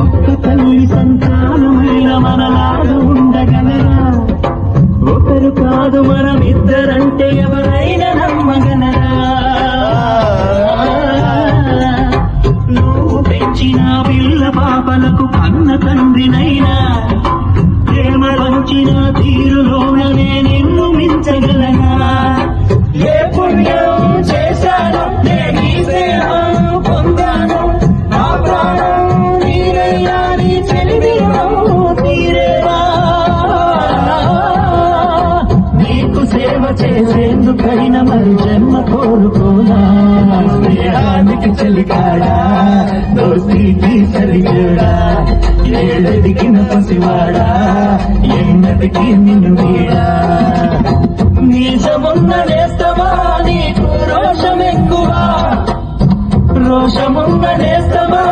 ఒక్క తల్లి సంతానమైన మనలాగా ఉండగలరా? ఒకరు కాదు మనమిద్దరంటే ఎవరైనా నమ్మగలరా? నువ్వు పెంచిన పిల్ల పాపలకు కన్న తండ్రినైనా ప్రేమ పంచిన తీరులోనే నిన్ను మించగలనా? ఏ పుణ్యం చేశానంటే నీ సేవ పొందాను, నా ప్రాణం నీరయ్యా, నీ చెలివిలో తీరేవా? నీకు సేవ చేసేందుకైనా మరి జన్మ కోరుకోనా? స్నేహానికి చలికాడా, దోస్తీకి సరిగడా, ఏడెదిగిన పసివాడా, ఎన్నటికి నిన్ను వీడా? నీచమున్న నేస్తమా నీకు రోషమెక్కువ, రోషమున్న నేస్తమా